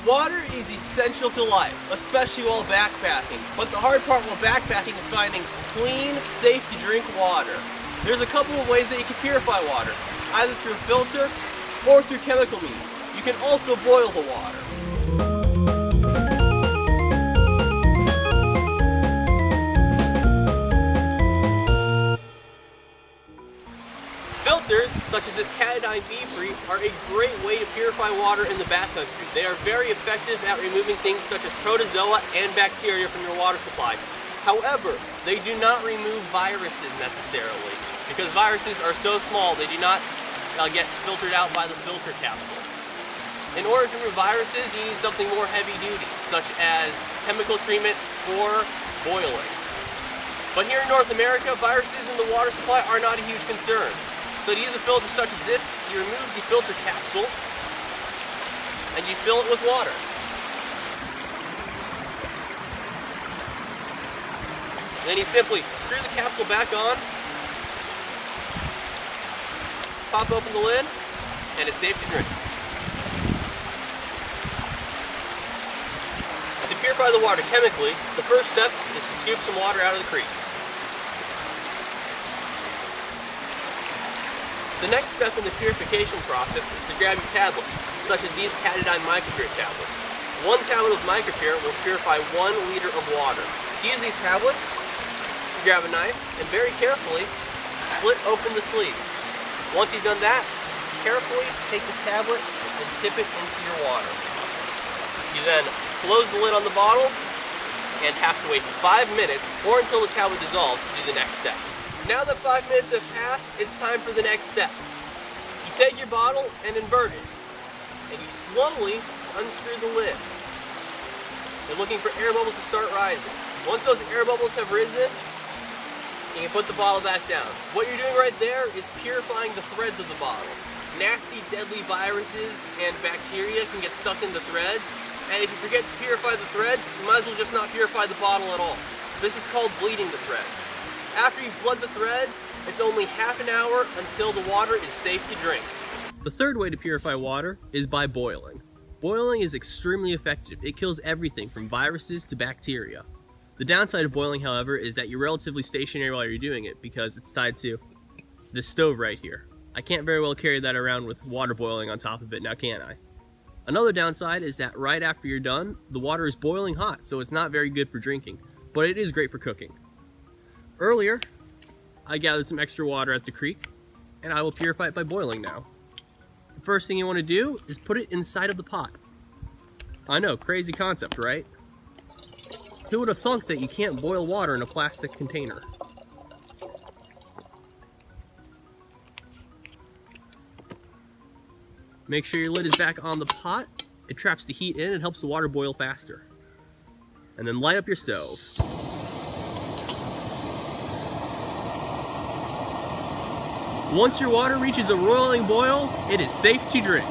Water is essential to life, especially while backpacking. But the hard part while backpacking is finding clean, safe to drink water. There's a couple of ways that you can purify water, either through filter or through chemical means. You can also boil the water. Filters, such as this Katadyn BeFree, are a great way to purify water in the backcountry. They are very effective at removing things such as protozoa and bacteria from your water supply. However, they do not remove viruses necessarily, because viruses are so small they do not get filtered out by the filter capsule. In order to remove viruses, you need something more heavy duty, such as chemical treatment or boiling. But here in North America, viruses in the water supply are not a huge concern. So to use a filter such as this, you remove the filter capsule and you fill it with water. Then you simply screw the capsule back on, pop open the lid, and it's safe to drink. To purify the water chemically, the first step is to scoop some water out of the creek. The next step in the purification process is to grab your tablets, such as these Katadyn Micropur tablets. One tablet of Micropur will purify 1 liter of water. To use these tablets, you grab a knife and very carefully slit open the sleeve. Once you've done that, carefully take the tablet and tip it into your water. You then close the lid on the bottle and have to wait 5 minutes or until the tablet dissolves to do the next step. Now that 5 minutes have passed, it's time for the next step. You take your bottle and invert it, and you slowly unscrew the lid. You're looking for air bubbles to start rising. Once those air bubbles have risen, you can put the bottle back down. What you're doing right there is purifying the threads of the bottle. Nasty, deadly viruses and bacteria can get stuck in the threads, and if you forget to purify the threads, you might as well just not purify the bottle at all. This is called bleeding the threads. After you've bled the threads, it's only half an hour until the water is safe to drink. The third way to purify water is by boiling. Boiling is extremely effective. It kills everything from viruses to bacteria. The downside of boiling, however, is that you're relatively stationary while you're doing it because it's tied to this stove right here. I can't very well carry that around with water boiling on top of it, now can I? Another downside is that right after you're done, the water is boiling hot, so it's not very good for drinking, but it is great for cooking. Earlier, I gathered some extra water at the creek, and I will purify it by boiling now. The first thing you want to do is put it inside of the pot. I know, crazy concept, right? Who would have thunk that you can't boil water in a plastic container? Make sure your lid is back on the pot. It traps the heat in and helps the water boil faster. And then light up your stove. Once your water reaches a roiling boil, it is safe to drink.